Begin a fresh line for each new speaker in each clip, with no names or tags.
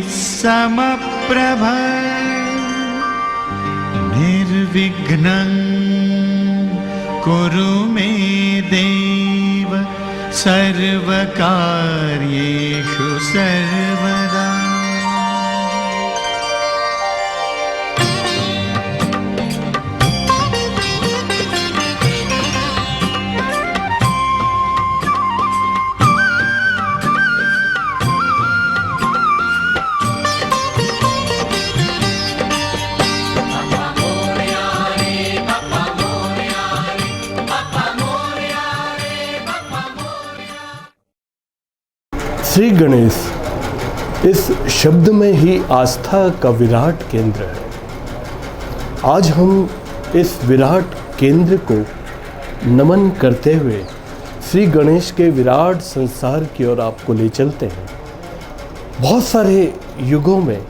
समप्रभ निर्विघ्नं कुरु मे देव सर्वकार्येषु सर्वदा।
श्री गणेश इस शब्द में ही आस्था का विराट केंद्र है। आज हम इस विराट केंद्र को नमन करते हुए श्री गणेश के विराट संसार की ओर आपको ले चलते हैं। बहुत सारे युगों में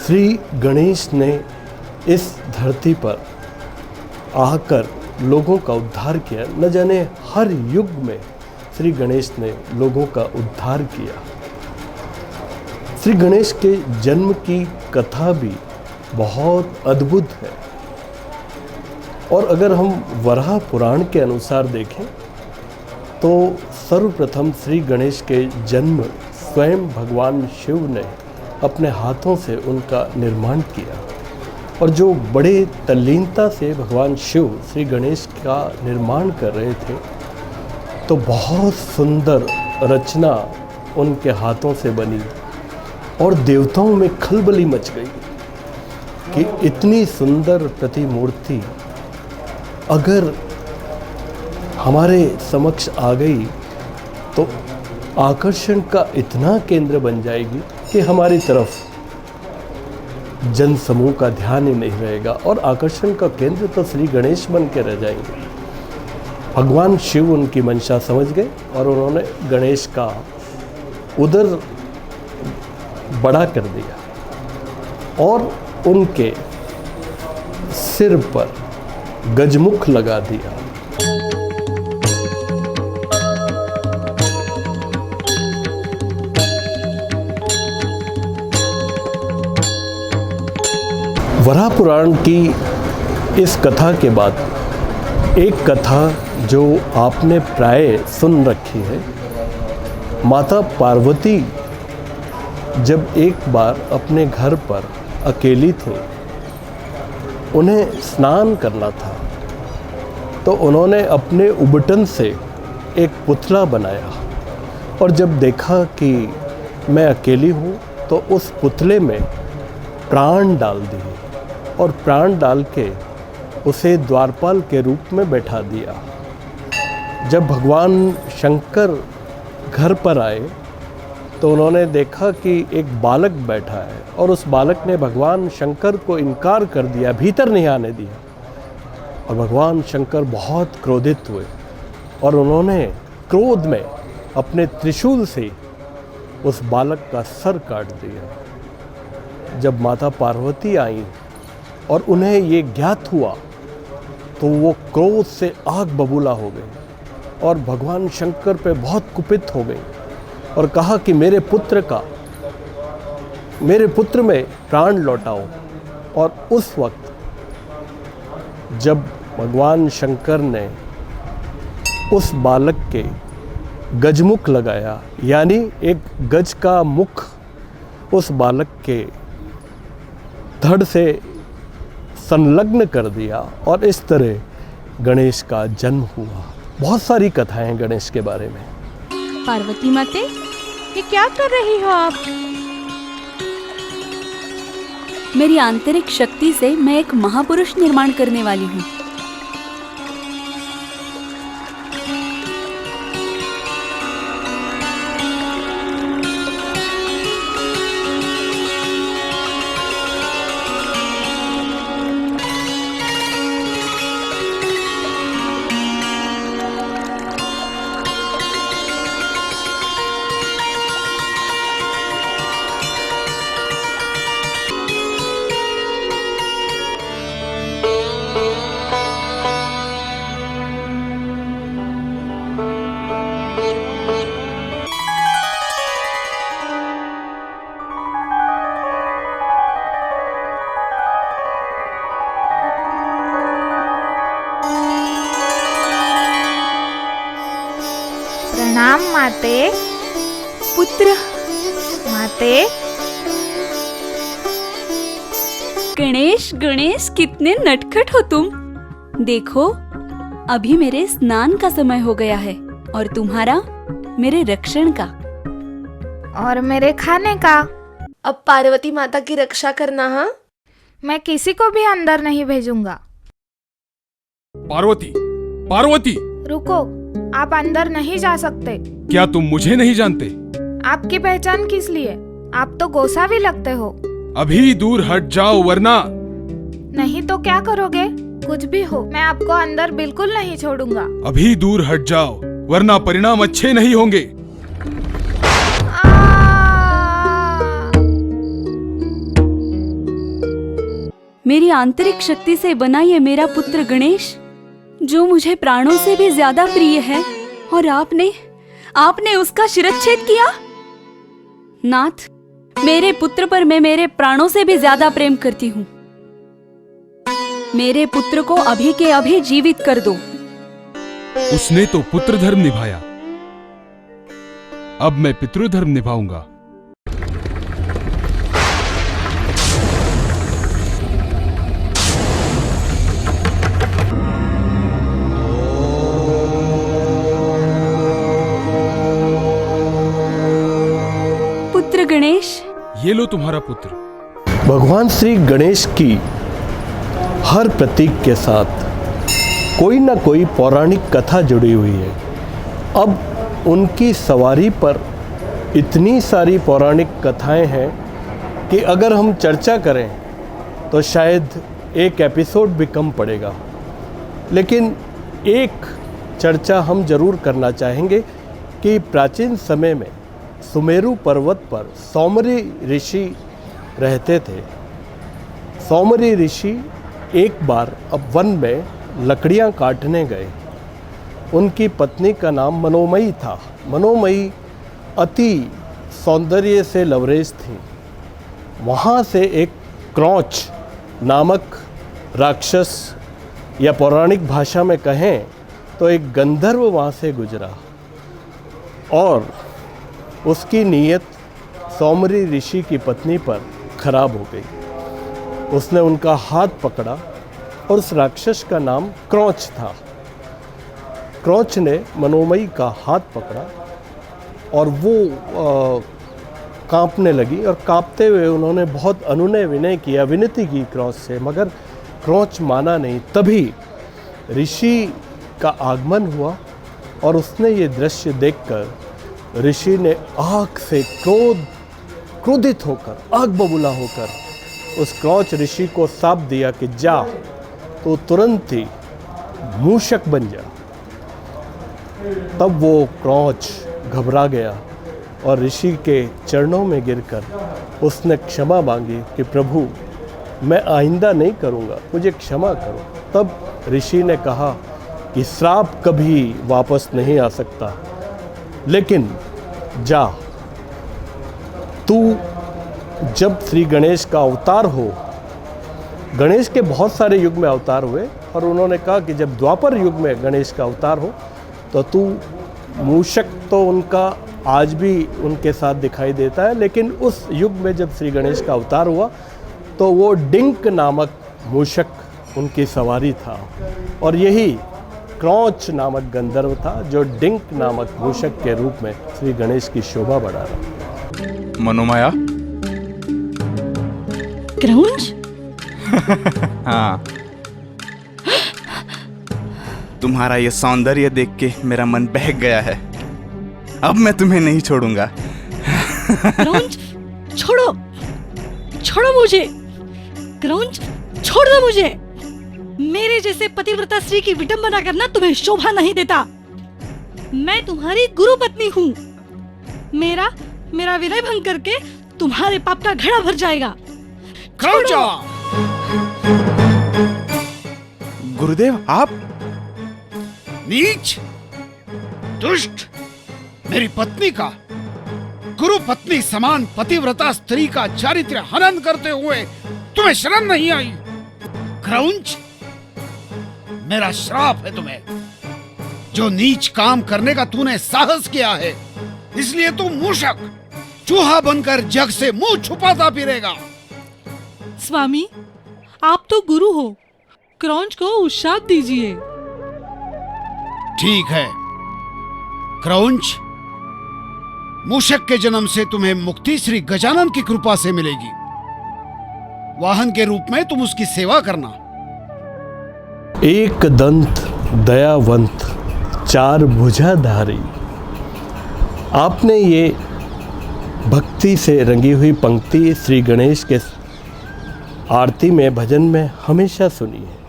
श्री गणेश ने इस धरती पर आकर लोगों का उद्धार किया। न जाने हर युग में श्री गणेश ने लोगों का उद्धार किया। श्री गणेश के जन्म की कथा भी बहुत अद्भुत है। और अगर हम वराह पुराण के अनुसार देखें तो सर्वप्रथम श्री गणेश के जन्म स्वयं भगवान शिव ने अपने हाथों से उनका निर्माण किया। और जो बड़े तल्लीनता से भगवान शिव श्री गणेश का निर्माण कर रहे थे तो बहुत सुंदर रचना उनके हाथों से बनी और देवताओं में खलबली मच गई कि इतनी सुंदर प्रतिमूर्ति अगर हमारे समक्ष आ गई तो आकर्षण का इतना केंद्र बन जाएगी कि हमारी तरफ जन समूह का ध्यान ही नहीं रहेगा और आकर्षण का केंद्र तो श्री गणेश बन के रह जाएंगे। भगवान शिव उनकी मंशा समझ गए और उन्होंने गणेश का उदर बड़ा कर दिया और उनके सिर पर गजमुख लगा दिया। वराह पुराण की इस कथा के बाद एक कथा जो आपने प्राय सुन रखी है। माता पार्वती जब एक बार अपने घर पर अकेली थी, उन्हें स्नान करना था तो उन्होंने अपने उबटन से एक पुतला बनाया और जब देखा कि मैं अकेली हूँ तो उस पुतले में प्राण डाल दिए और प्राण डाल के उसे द्वारपाल के रूप में बैठा दिया। जब भगवान शंकर घर पर आए तो उन्होंने देखा कि एक बालक बैठा है और उस बालक ने भगवान शंकर को इनकार कर दिया, भीतर नहीं आने दिया। और भगवान शंकर बहुत क्रोधित हुए और उन्होंने क्रोध में अपने त्रिशूल से उस बालक का सर काट दिया। जब माता पार्वती आई और उन्हें ये ज्ञात हुआ तो वो क्रोध से आग बबूला हो गई और भगवान शंकर पे बहुत कुपित हो गई और कहा कि मेरे पुत्र में प्राण लौटाओ। और उस वक्त जब भगवान शंकर ने उस बालक के गजमुख लगाया, यानी एक गज का मुख उस बालक के धड़ से संलग्न कर दिया और इस तरह गणेश का जन्म हुआ। बहुत सारी कथाएं हैं गणेश के बारे में।
पार्वती माते, ये क्या कर रही हो आप?
मेरी आंतरिक शक्ति से मैं एक महापुरुष निर्माण करने वाली हूँ।
माते,
पुत्र।
माते।
गणेश गणेश, कितने नटखट हो तुम। देखो, अभी मेरे स्नान का समय हो गया है और तुम्हारा मेरे रक्षण का
और मेरे खाने का।
अब पार्वती माता की रक्षा करना। हाँ,
मैं किसी को भी अंदर नहीं भेजूंगा।
पार्वती, पार्वती!
रुको, आप अंदर नहीं जा सकते।
क्या तुम मुझे नहीं जानते?
आपकी पहचान किस लिए? आप तो गोसावी लगते हो।
अभी दूर हट जाओ वरना।
नहीं तो क्या करोगे? कुछ भी हो, मैं आपको अंदर बिल्कुल नहीं छोड़ूंगा।
अभी दूर हट जाओ वरना परिणाम अच्छे नहीं होंगे।
मेरी आंतरिक शक्ति से बना ये मेरा पुत्र गणेश, जो मुझे प्राणों से भी ज्यादा प्रिय है, और आपने उसका शिरच्छेद किया। नाथ, मेरे पुत्र पर मैं मेरे प्राणों से भी ज्यादा प्रेम करती हूँ। मेरे पुत्र को अभी के अभी जीवित कर दो।
उसने तो पुत्र धर्म निभाया, अब मैं पितृधर्म निभाऊंगा।
पुत्र गणेश,
ये लो तुम्हारा पुत्र।
भगवान श्री गणेश की हर प्रतीक के साथ कोई ना कोई पौराणिक कथा जुड़ी हुई है। अब उनकी सवारी पर इतनी सारी पौराणिक कथाएं हैं कि अगर हम चर्चा करें तो शायद एक एपिसोड भी कम पड़ेगा। लेकिन एक चर्चा हम जरूर करना चाहेंगे कि प्राचीन समय में सुमेरु पर्वत पर सौमरी ऋषि रहते थे। सौमरी ऋषि एक बार अब वन में लकड़ियां काटने गए। उनकी पत्नी का नाम मनोमयी था। मनोमयी अति सौंदर्य से लवरेज थी। वहाँ से एक क्रौच नामक राक्षस, या पौराणिक भाषा में कहें तो एक गंधर्व वहाँ से गुजरा, और उसकी नीयत सौमरी ऋषि की पत्नी पर खराब हो गई। उसने उनका हाथ पकड़ा और उस राक्षस का नाम क्रौच था। क्रौच ने मनोमयी का हाथ पकड़ा और वो कांपने लगी, और कांपते हुए उन्होंने बहुत अनुनय विनय किया, विनती की क्रौच से, मगर क्रौच माना नहीं। तभी ऋषि का आगमन हुआ और उसने ये दृश्य देखकर ऋषि ने आग से क्रोधित होकर, आग बबूला होकर उस क्रौच ऋषि को शाप दिया कि जा, तो तुरंत ही मूषक बन जा। तब वो क्रौच घबरा गया और ऋषि के चरणों में गिरकर उसने क्षमा मांगी कि प्रभु, मैं आइंदा नहीं करूँगा, मुझे क्षमा करो। तब ऋषि ने कहा कि श्राप कभी वापस नहीं आ सकता, लेकिन जा, तू जब श्री गणेश का अवतार हो, गणेश के बहुत सारे युग में अवतार हुए, और उन्होंने कहा कि जब द्वापर युग में गणेश का अवतार हो तो तू, मूषक तो उनका आज भी उनके साथ दिखाई देता है, लेकिन उस युग में जब श्री गणेश का अवतार हुआ तो वो डिंक नामक मूषक उनकी सवारी था, और यही क्रौच नामक गंधर्व था जो डिंक नामक मूषक के रूप में श्री गणेश की शोभा बढ़ा रहा।
मनोमाया।
क्रौच?
हाँ, तुम्हारा ये सौंदर्य देख के मेरा मन बहक गया है। अब मैं तुम्हें नहीं छोड़ूंगा।
क्रौच, छोड़ो, छोड़ो मुझे। क्रौच, छोड़ दो मुझे। मेरे जैसे पतिव्रता स्त्री की विडंबना करना तुम्हें शोभा नहीं देता। मैं तुम्हारी गुरु पत्नी हूँ। मेरा विनय भंग करके तुम्हारे पाप का घड़ा भर जाएगा।
गुरुदेव, आप?
नीच, दुष्ट, मेरी पत्नी का, गुरु पत्नी समान पतिव्रता स्त्री का चारित्र्य हनन करते हुए तुम्हें शर्म नहीं आई? क्रौंच, मेरा श्राप है तुम्हें। जो नीच काम करने का तूने साहस किया है, इसलिए तू मूषक चूहा बनकर जग से मुंह छुपाता फिरेगा।
स्वामी, आप तो गुरु हो, क्रौंच को उशाप दीजिए।
ठीक है क्रौंच, मूषक के जन्म से तुम्हें मुक्ति श्री गजानन की कृपा से मिलेगी। वाहन के रूप में तुम उसकी सेवा करना।
एक दंत दयावंत चार भुजाधारी। आपने ये भक्ति से रंगी हुई पंक्ति श्री गणेश के आरती में, भजन में हमेशा सुनी है।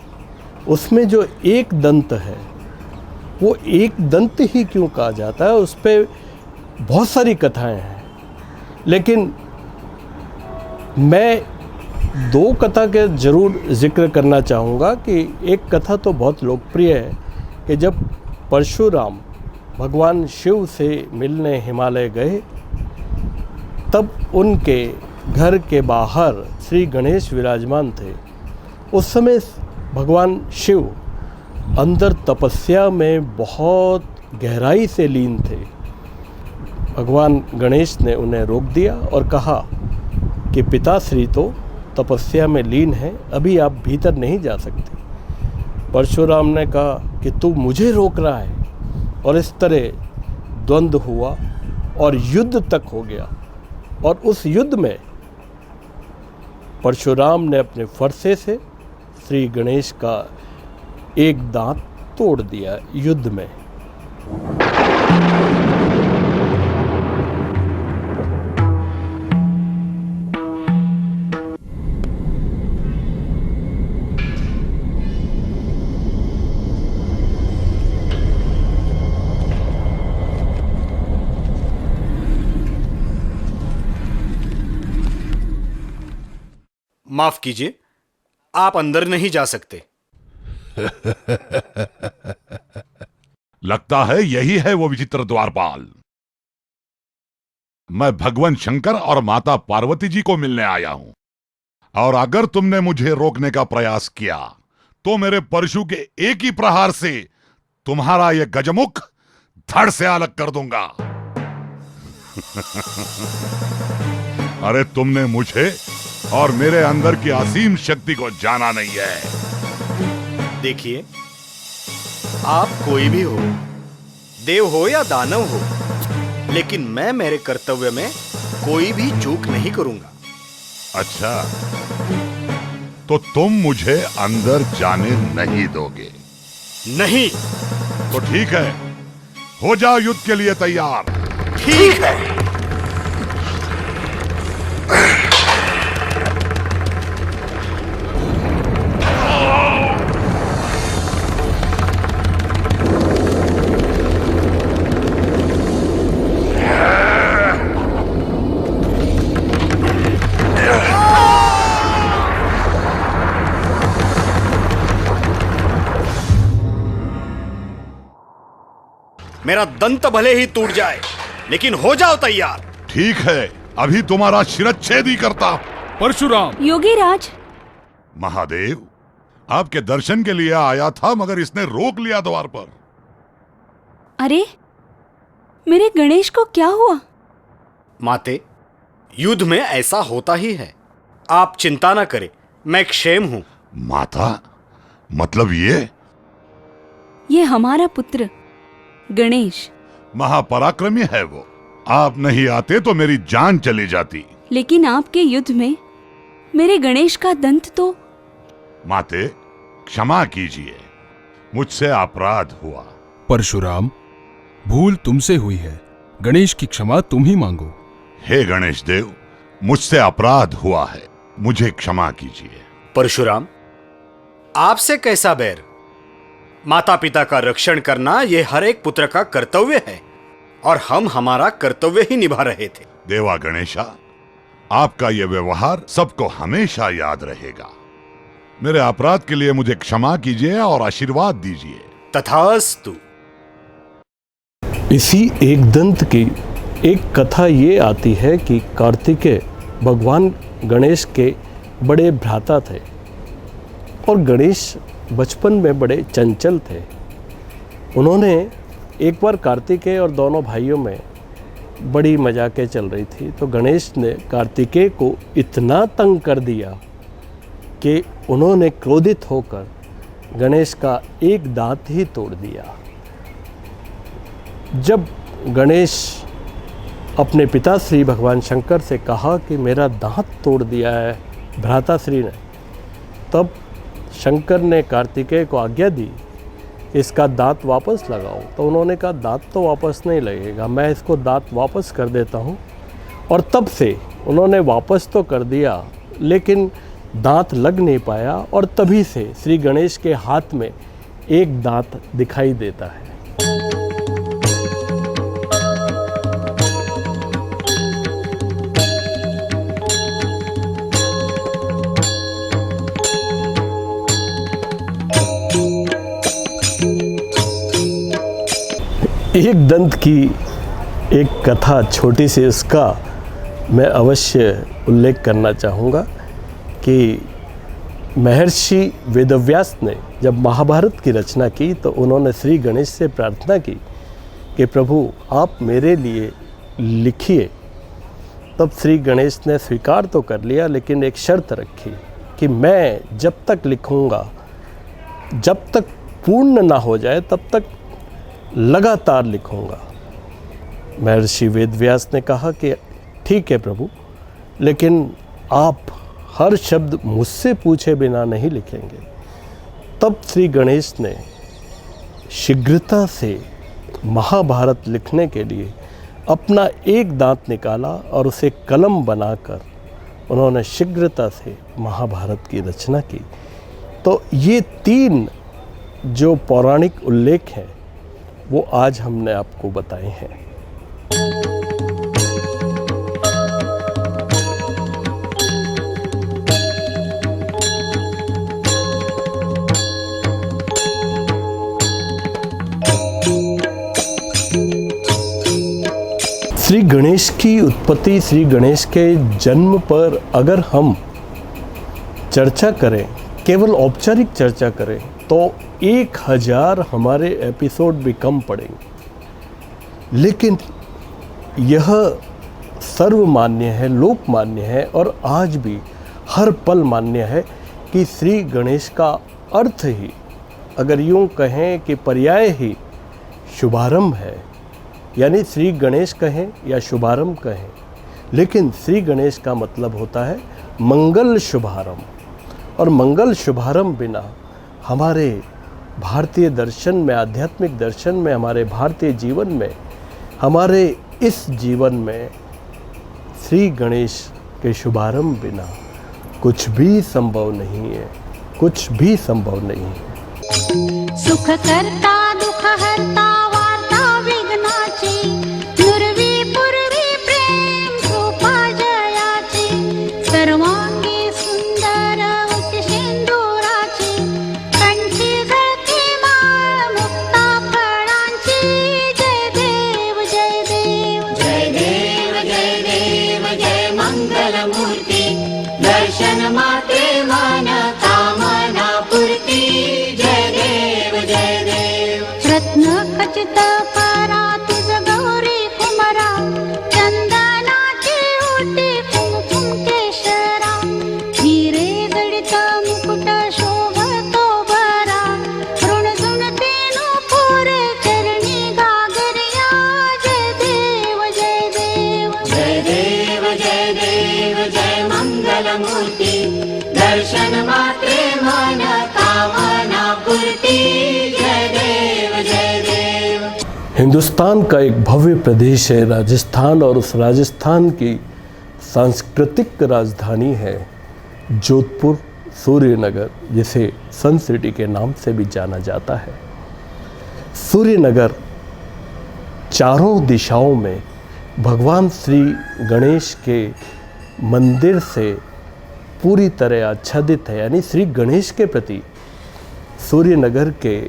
उसमें जो एक दंत है, वो एक दंत ही क्यों कहा जाता है, उस पर बहुत सारी कथाएं हैं, लेकिन मैं दो कथा के ज़रूर जिक्र करना चाहूँगा। कि एक कथा तो बहुत लोकप्रिय है कि जब परशुराम भगवान शिव से मिलने हिमालय गए, तब उनके घर के बाहर श्री गणेश विराजमान थे। उस समय भगवान शिव अंदर तपस्या में बहुत गहराई से लीन थे। भगवान गणेश ने उन्हें रोक दिया और कहा कि पिताश्री तो तपस्या में लीन है, अभी आप भीतर नहीं जा सकते। परशुराम ने कहा कि तू मुझे रोक रहा है, और इस तरह द्वंद्व हुआ और युद्ध तक हो गया। और उस युद्ध में परशुराम ने अपने फरसे से श्री गणेश का एक दांत तोड़ दिया युद्ध में।
माफ कीजिए, आप अंदर नहीं जा सकते।
लगता है यही है वो विचित्र द्वारपाल। मैं भगवान शंकर और माता पार्वती जी को मिलने आया हूं, और अगर तुमने मुझे रोकने का प्रयास किया तो मेरे परशु के एक ही प्रहार से तुम्हारा यह गजमुख धड़ से अलग कर दूंगा। अरे तुमने मुझे और मेरे अंदर की असीम शक्ति को जाना नहीं है।
देखिए, आप कोई भी हो, देव हो या दानव हो, लेकिन मैं मेरे कर्तव्य में कोई भी चूक नहीं करूंगा।
अच्छा, तो तुम मुझे अंदर जाने नहीं दोगे?
नहीं।
तो ठीक है, हो जाओ युद्ध के लिए तैयार।
ठीक है। मेरा दंत भले ही टूट जाए, लेकिन हो जाओ तैयार।
ठीक है, अभी तुम्हारा शिरच्छेद ही करता हूं।
परशुराम।
योगी राज।
महादेव, आपके दर्शन के लिए आया था, मगर इसने रोक लिया द्वार पर।
अरे, मेरे गणेश को क्या हुआ?
माते, युद्ध में ऐसा होता ही है, आप चिंता ना करें, मैं क्षेम हूं।
माता, मतलब ये
हमारा पुत्र गणेश
महापराक्रमी है वो। आप नहीं आते तो मेरी जान चली जाती।
लेकिन आपके युद्ध में मेरे गणेश का दंत तो।
माते, क्षमा कीजिए, मुझसे अपराध हुआ।
परशुराम, भूल तुमसे हुई है, गणेश की क्षमा तुम ही मांगो।
हे गणेश देव, मुझसे अपराध हुआ है, मुझे क्षमा कीजिए।
परशुराम, आपसे कैसा बैर? माता पिता का रक्षण करना यह हर एक पुत्र का कर्तव्य है, और हम हमारा कर्तव्य ही निभा रहे थे।
देवा गणेशा, आपका यह व्यवहार सबको हमेशा याद रहेगा। मेरे अपराध के लिए मुझे क्षमा कीजिए और आशीर्वाद दीजिए।
तथास्तु।
इसी एक दंत की एक कथा ये आती है कि कार्तिकेय भगवान गणेश के बड़े भ्राता थे, और गणेश बचपन में बड़े चंचल थे। उन्होंने एक बार कार्तिकेय और दोनों भाइयों में बड़ी मजाकें चल रही थी तो गणेश ने कार्तिकेय को इतना तंग कर दिया कि उन्होंने क्रोधित होकर गणेश का एक दांत ही तोड़ दिया। जब गणेश अपने पिताश्री भगवान शंकर से कहा कि मेरा दांत तोड़ दिया है भ्राताश्री ने, तब शंकर ने कार्तिकेय को आज्ञा दी इसका दांत वापस लगाओ। तो उन्होंने कहा दांत तो वापस नहीं लगेगा, मैं इसको दांत वापस कर देता हूँ। और तब से उन्होंने वापस तो कर दिया लेकिन दांत लग नहीं पाया, और तभी से श्री गणेश के हाथ में एक दांत दिखाई देता है। एक दंत की एक कथा छोटी सी, उसका मैं अवश्य उल्लेख करना चाहूँगा कि महर्षि वेदव्यास ने जब महाभारत की रचना की तो उन्होंने श्री गणेश से प्रार्थना की कि प्रभु आप मेरे लिए लिखिए। तब श्री गणेश ने स्वीकार तो कर लिया लेकिन एक शर्त रखी कि मैं जब तक लिखूँगा, जब तक पूर्ण ना हो जाए तब तक लगातार लिखूँगा। महर्षि वेदव्यास ने कहा कि ठीक है प्रभु, लेकिन आप हर शब्द मुझसे पूछे बिना नहीं लिखेंगे। तब श्री गणेश ने शीघ्रता से महाभारत लिखने के लिए अपना एक दांत निकाला और उसे कलम बनाकर उन्होंने शीघ्रता से महाभारत की रचना की। तो ये 3 जो पौराणिक उल्लेख हैं वो आज हमने आपको बताए हैं। श्री गणेश की उत्पत्ति, श्री गणेश के जन्म पर अगर हम चर्चा करें, केवल औपचारिक चर्चा करें, तो 1000 हमारे एपिसोड भी कम पड़ेंगे। लेकिन यह सर्वमान्य है, लोकमान्य है और आज भी हर पल मान्य है कि श्री गणेश का अर्थ ही, अगर यूँ कहें कि पर्याय ही शुभारंभ है, यानी श्री गणेश कहें या शुभारंभ कहें, लेकिन श्री गणेश का मतलब होता है मंगल शुभारंभ। और मंगल शुभारंभ बिना हमारे भारतीय दर्शन में, आध्यात्मिक दर्शन में, हमारे भारतीय जीवन में, हमारे इस जीवन में श्री गणेश के शुभारंभ बिना कुछ भी संभव नहीं है, कुछ भी संभव नहीं है।
सुख करता दुख हरता वार्ता विघ्नाची, नुरवी पूर्वी प्रेम कृपा जयाची, सर्वांगी सुंदर उच्च सिंदुराची, कंठी गळती माळ मुक्ता फळांची, जय देव जय देव जय देव जय देव जय मंगल मूर्ती, दर्शन मात्रे मन कामना पूर्ती, जय देव जय देव। रत्न खचित परातीज गौरी कुमरा, चंदनाची ओटी कुमकुम केशरा, हिरे जडित मुकुट शोभतो बरा, ऋणझुणते नूपुर चरणी गागरिया, जय देव जय देव जय देव जय देव जय मंगल मूर्ती, दर्शन मात्रे मन कामना पूर्ती, जय देव जय देव।
हिंदुस्तान का एक भव्य प्रदेश है राजस्थान, और उस राजस्थान की सांस्कृतिक राजधानी है जोधपुर सूर्यनगर, जिसे सन सिटी के नाम से भी जाना जाता है। सूर्यनगर चारों दिशाओं में भगवान श्री गणेश के मंदिर से पूरी तरह आच्छादित है। यानी श्री गणेश के प्रति सूर्यनगर के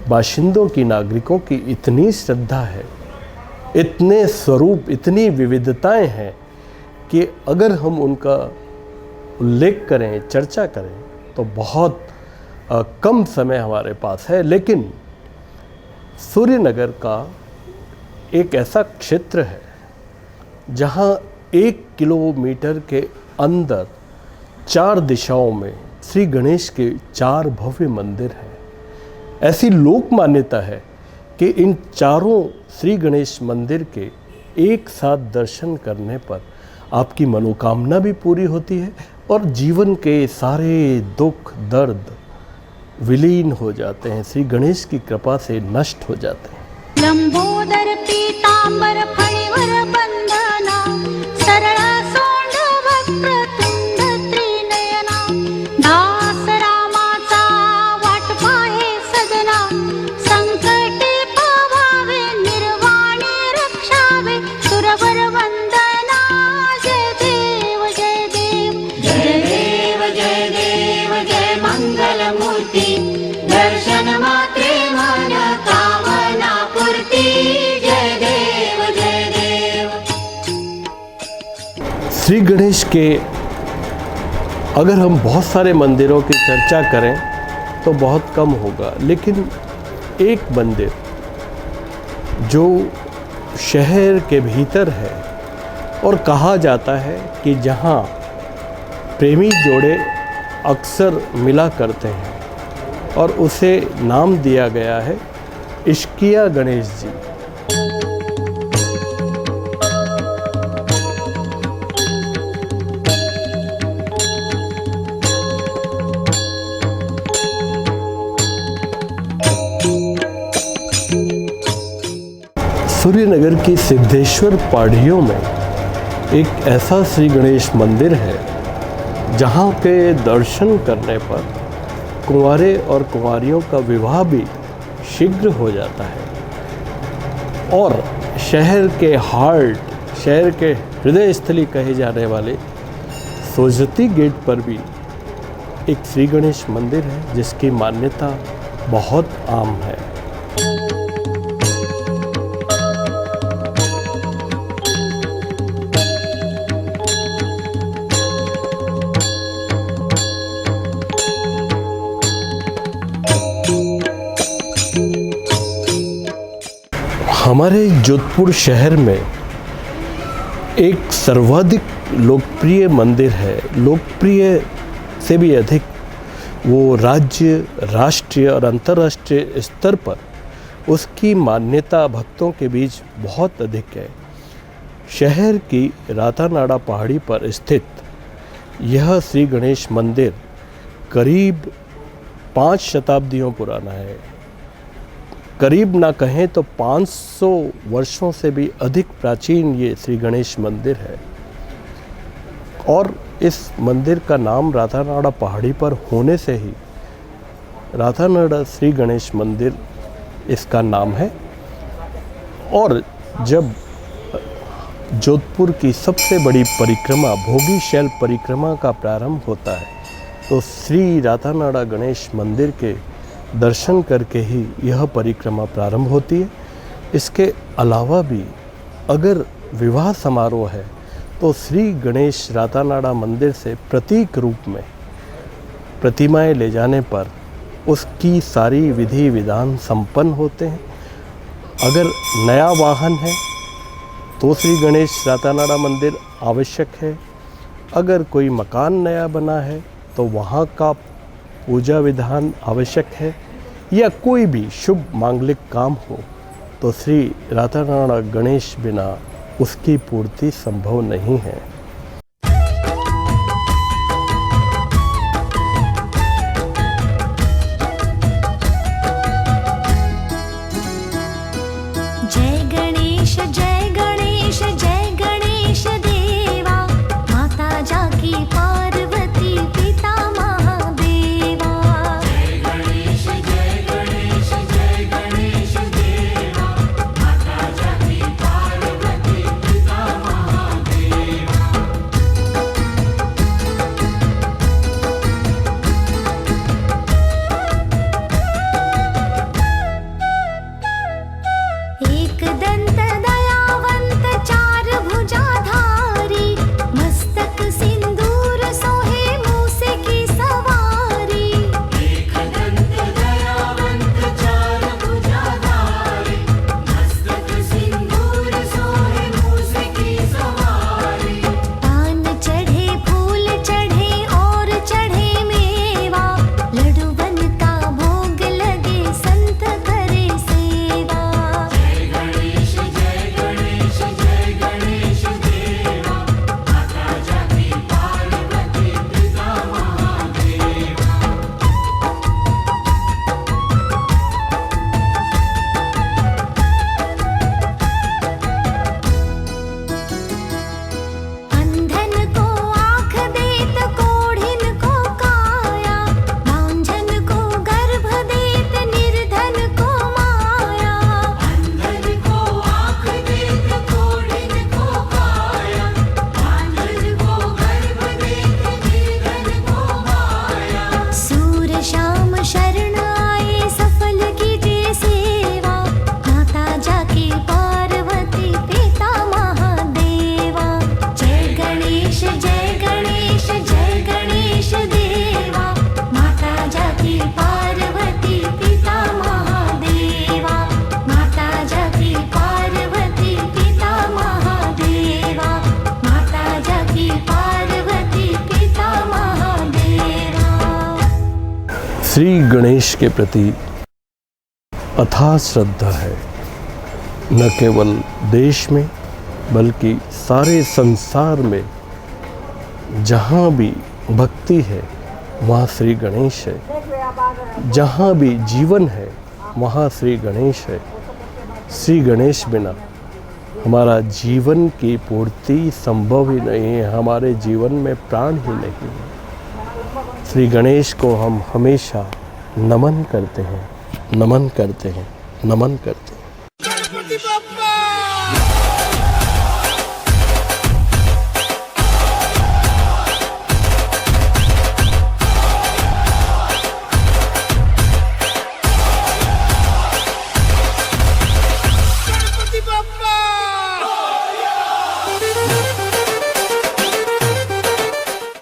बाशिंदों की, नागरिकों की इतनी श्रद्धा है, इतने स्वरूप, इतनी विविधताएं हैं कि अगर हम उनका उल्लेख करें, चर्चा करें तो बहुत कम समय हमारे पास है। लेकिन सूर्यनगर का एक ऐसा क्षेत्र है जहाँ 1 किलोमीटर के अंदर 4 दिशाओं में श्री गणेश के 4 भव्य मंदिर हैं। ऐसी लोक मान्यता है कि इन चारों श्री गणेश मंदिर के एक साथ दर्शन करने पर आपकी मनोकामना भी पूरी होती है और जीवन के सारे दुख दर्द विलीन हो जाते हैं, श्री गणेश की कृपा से नष्ट हो जाते हैं।
लंबोदर पीतांबर फणिवर बंधना सरला सोंड वक्र तुंड त्रिनयना दास रामाचा वाट पाहे सजना संकटे पावावे निर्वाणी रक्षावे सुरवर वंदना जय देव जय देव जय देव जय देव जय मंगल मूर्ति दर्शन मात्रे मन कामना पूर्ति जय देव जय देव।
श्री गणेश के अगर हम बहुत सारे मंदिरों की चर्चा करें तो बहुत कम होगा, लेकिन एक मंदिर जो शहर के भीतर है और कहा जाता है कि जहाँ प्रेमी जोड़े अक्सर मिला करते हैं और उसे नाम दिया गया है इश्किया गणेश जी। सूर्यनगर की सिद्धेश्वर पहाड़ियों में एक ऐसा श्री गणेश मंदिर है जहाँ के दर्शन करने पर कुंवारे और कुंवारियों का विवाह भी शीघ्र हो जाता है और शहर के हार्ट, शहर के हृदय स्थली कहे जाने वाले सोजती गेट पर भी एक श्री गणेश मंदिर है जिसकी मान्यता बहुत आम है। हमारे जोधपुर शहर में एक सर्वाधिक लोकप्रिय मंदिर है, लोकप्रिय से भी अधिक वो राज्य, राष्ट्रीय और अंतर्राष्ट्रीय स्तर पर उसकी मान्यता भक्तों के बीच बहुत अधिक है। शहर की रातानाड़ा पहाड़ी पर स्थित यह श्री गणेश मंदिर करीब 5 शताब्दियों पुराना है। करीब ना कहें तो 500 वर्षों से भी अधिक प्राचीन ये श्री गणेश मंदिर है और इस मंदिर का नाम रातानाड़ा पहाड़ी पर होने से ही रातानाड़ा श्री गणेश मंदिर इसका नाम है। और जब जोधपुर की सबसे बड़ी परिक्रमा भोगी शैल परिक्रमा का प्रारंभ होता है तो श्री रातानाड़ा गणेश मंदिर के दर्शन करके ही यह परिक्रमा प्रारंभ होती है। इसके अलावा भी अगर विवाह समारोह है तो श्री गणेश रातानाड़ा मंदिर से प्रतीक रूप में प्रतिमाएं ले जाने पर उसकी सारी विधि विधान संपन्न होते हैं। अगर नया वाहन है तो श्री गणेश रातानाड़ा मंदिर आवश्यक है। अगर कोई मकान नया बना है तो वहाँ का पूजा विधान आवश्यक है, या कोई भी शुभ मांगलिक काम हो तो श्री रातानाड़ा गणेश बिना उसकी पूर्ति संभव नहीं है।
जय गणेश जय गणेश जय गणेश देवा माता जाकी पार्वती पिता महादेवा। जय गणेश जय गणेश जय गणेश देवा माता जाकी पार्वती पिता महादेवा।
श्री गणेश के प्रति अथाह श्रद्धा है, न केवल देश में बल्कि सारे संसार में जहाँ भी भक्ति है वहाँ श्री गणेश है, जहाँ भी जीवन है वहाँ श्री गणेश है। श्री गणेश बिना हमारा जीवन की पूर्ति संभव ही नहीं है, हमारे जीवन में प्राण ही नहीं है। श्री गणेश को हम हमेशा नमन करते हैं, नमन करते हैं, नमन करते हैं।